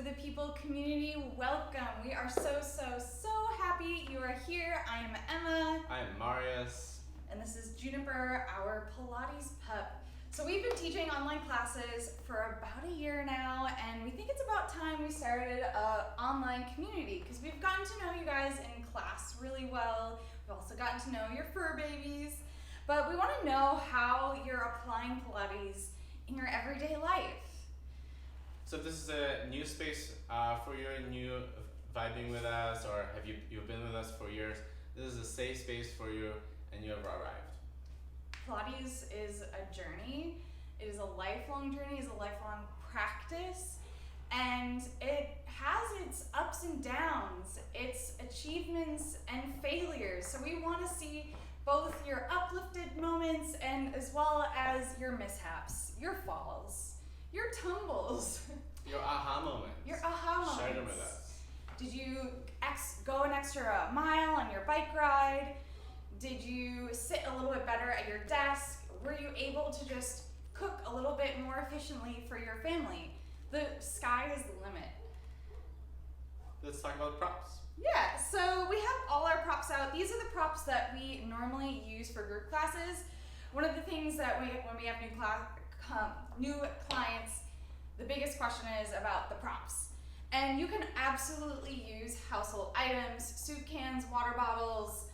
for the People community, welcome. We are so happy you are here. I am Emma. I'm Marius. And this is Juniper, our Pilates pup. So we've been teaching online classes for about a year now, and we think it's about time we started an online community because we've gotten to know you guys in class really well. We've also gotten to know your fur babies, but we want to know how you're applying Pilates in your everyday life. So if this is a new space for you, new vibing with us, or have you've been with us for years, this is a safe space for you and you have arrived. Pilates is a journey. It is a lifelong journey, it is a lifelong practice, and it has its ups and downs, its achievements and failures. So we want to see both your uplifted moments and as well as your mishaps, your falls, your tumbles. Your aha moments. Your aha moments. Share them with us. Did you go an extra mile on your bike ride? Did you sit a little bit better at your desk? Were you able to just cook a little bit more efficiently for your family? The sky is the limit. Let's talk about props. Yeah, so we have all our props out. These are the props that we normally use for group classes. One of the things that when we have new clients, the biggest question is about the props. And you can absolutely use household items, soup cans, water bottles,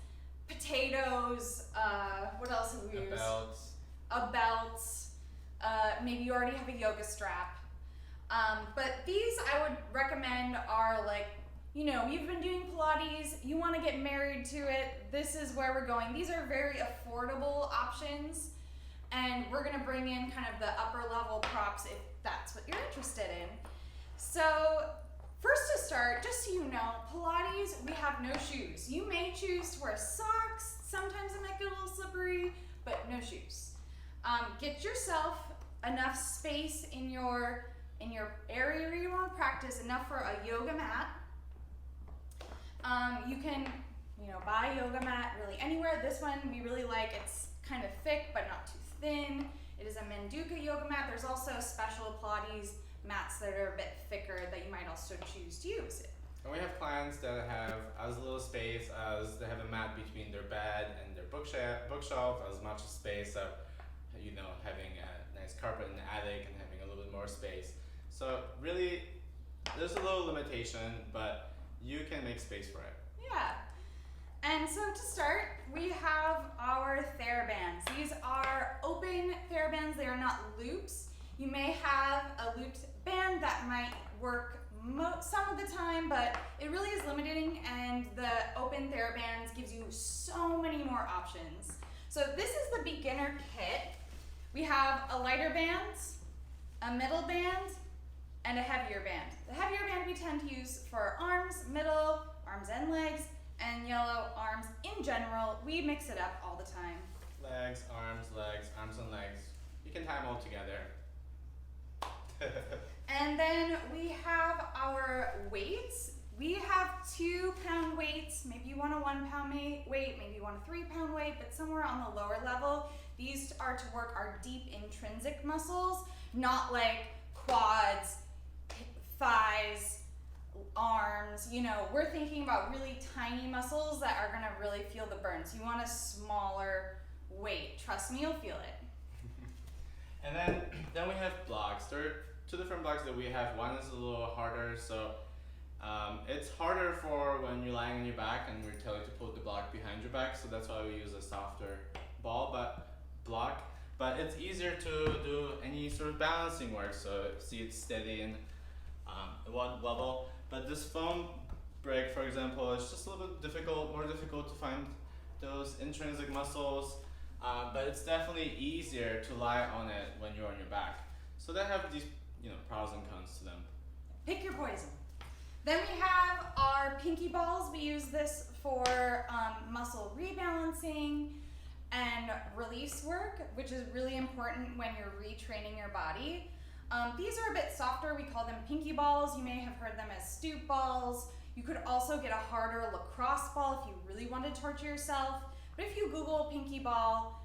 potatoes, what else have we used? A belt. Maybe you already have a yoga strap. But these I would recommend are like, you know, you've been doing Pilates, you want to get married to it, this is where we're going. These are very affordable options, and we're going to bring in kind of the upper level props if that's what you're interested in. So first to start, just so you know, Pilates, we have no shoes. You may choose to wear socks, sometimes it might get a little slippery, but no shoes. Get yourself enough space in your area where you want to practice, enough for a yoga mat. You can, buy a yoga mat really anywhere. This one we really like. It's kind of thick but not too thin. It is a Manduka yoga mat. There's also special Pilates mats that are a bit thicker that you might also choose to use. And we have clients that have as little space as they have a mat between their bed and their bookshelf, as much space of, having a nice carpet in the attic and having a little bit more space. So really, there's a little limitation, but you can make space for it. Yeah. And so to start, we have our TheraBands. These are open TheraBands. They are not loops. You may have a looped band that might work some of the time, but it really is limiting, and the open TheraBands gives you so many more options. So this is the beginner kit. We have a lighter band, a middle band, and a heavier band. The heavier band we tend to use for arms, middle, arms and legs, and yellow arms in general. We mix it up all the time. Legs, arms and legs. You can tie them all together. And then we have our weights. We have 2-pound weights. Maybe you want a 1-pound weight, maybe you want a 3-pound weight, but somewhere on the lower level. These are to work our deep intrinsic muscles, not like quads, thighs, arms. We're thinking about really tiny muscles that are gonna really feel the burns. You want a smaller weight. Trust me, you'll feel it. And then we have blocks. There are 2 different blocks that we have. One is a little harder, so it's harder for when you're lying on your back and we're telling you to put the block behind your back, so that's why we use a softer block. But it's easier to do any sort of balancing work, so see it's steady in one level. But this foam brick, for example, is just a little bit more difficult to find those intrinsic muscles, but it's definitely easier to lie on it when you're on your back. So they have these, pros and cons to them. Pick your poison. Then we have our pinky balls. We use this for muscle rebalancing and release work, which is really important when you're retraining your body. These are a bit softer. We call them pinky balls. You may have heard them as stoop balls. You could also get a harder lacrosse ball if you really want to torture yourself. But if you Google pinky ball,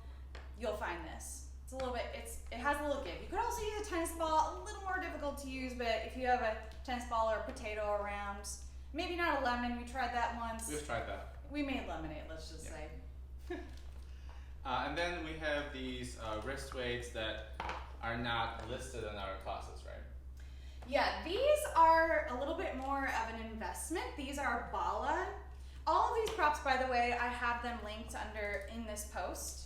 you'll find this. It's a little bit, it has a little give. You could also use a tennis ball, a little more difficult to use, but if you have a tennis ball or a potato around, maybe not a lemon, we tried that once. We've tried that. We made lemonade, let's just say. And then we have these wrist weights that are not listed in our classes, right? Yeah, these are a little bit more of an investment. These are Bala. All of these props, by the way, I have them linked under in this post.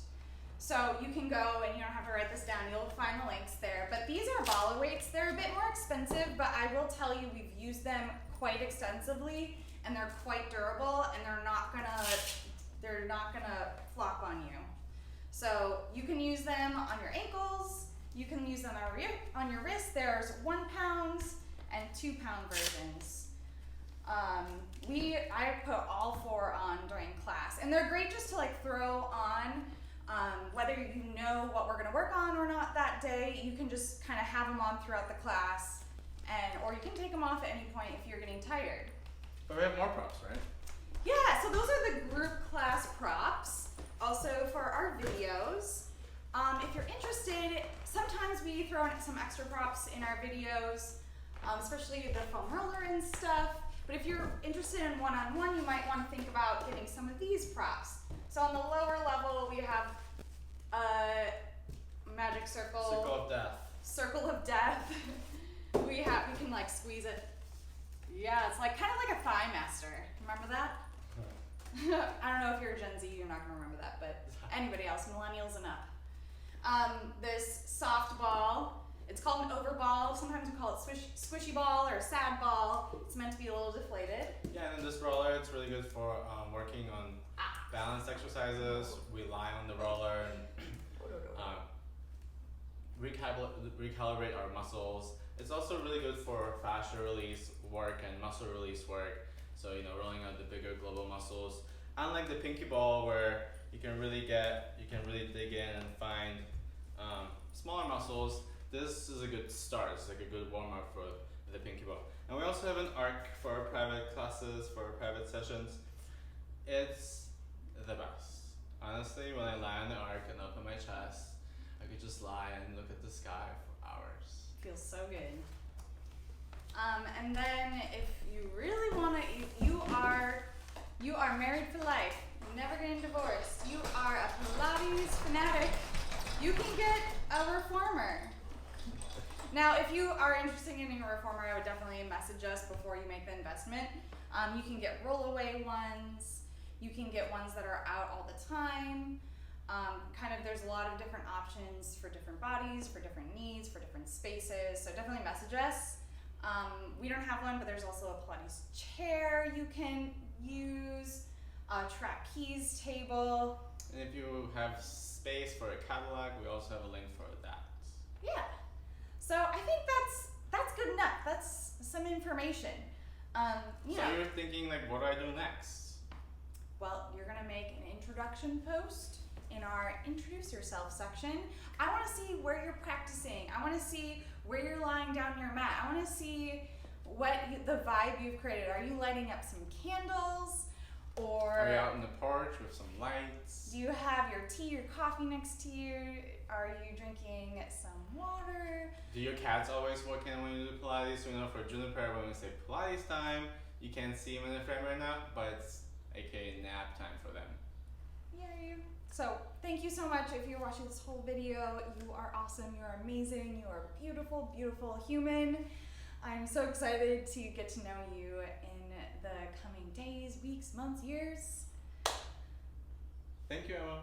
So you can go and you don't have to write this down, you'll find the links there. But these are Bala weights. They're a bit more expensive, but I will tell you we've used them quite extensively and they're quite durable and they're not gonna flop on you. So you can use them on your ankles, you can use them on your wrist. There's 1 pound and 2 pound versions. I put all 4 on during class, and they're great just to like throw on, whether you know what we're gonna work on or not that day. You can just kind of have them on throughout the class, or you can take them off at any point if you're getting tired. But we have more props, right? Yeah, so those are the group class props, also for our videos. If you're interested, sometimes we throw in some extra props in our videos, especially the foam roller and stuff. But if you're interested in one-on-one, you might want to think about getting some of these props. So on the lower level, we have a magic circle. Circle of death. Circle of death. we can like squeeze it. Yeah, it's like kind of like a thigh master. Remember that? I don't know if you're a Gen Z, you're not gonna remember that, but anybody else, millennials and up. This soft ball, it's called an overball. Sometimes we call it squishy ball or sad ball. It's meant to be a little deflated. Yeah, and then this roller, it's really good for working on balance exercises. We lie on the roller and recalibrate our muscles. It's also really good for fascia release work and muscle release work. So, rolling out the bigger global muscles. Unlike the pinky ball where you can really dig in and find smaller muscles, this is a good start. It's like a good warm up for the pinky ball. And we also have an arc for our private classes, for our private sessions. It's the best. Honestly, when I lie on the arc and open my chest, I could just lie and look at the sky for hours. Feels so good. And then if you really want to, you are married for life. You're never getting divorced. You are a Pilates fanatic. You can get a reformer. Now, if you are interested in getting a reformer, I would definitely message us before you make the investment. You can get roll-away ones. You can get ones that are out all the time. There's a lot of different options for different bodies, for different needs, for different spaces. So definitely message us. We don't have one, but there's also a Pilates chair you can use, a trapeze table. And if you have space for a Cadillac, we also have a link for that. Yeah. So I think that's good enough. That's some information. So you're thinking what do I do next? Well, you're gonna make an introduction post in our introduce yourself section. I wanna see where you're practicing. I wanna see where you're lying down your mat. I wanna see the vibe you've created. Are you lighting up some candles? Or are you out in the porch with some lights? Do you have your tea, your coffee next to you? Are you drinking some water? Do your cats always walk in when you do Pilates? So, for Juniper, when we say Pilates time, you can't see him in the frame right now, but it's aka nap time for them. Yay. So thank you so much. If you're watching this whole video, you are awesome, you are amazing, you are a beautiful, beautiful human. I'm so excited to get to know you in the coming days, weeks, months, years. Thank you, Emma.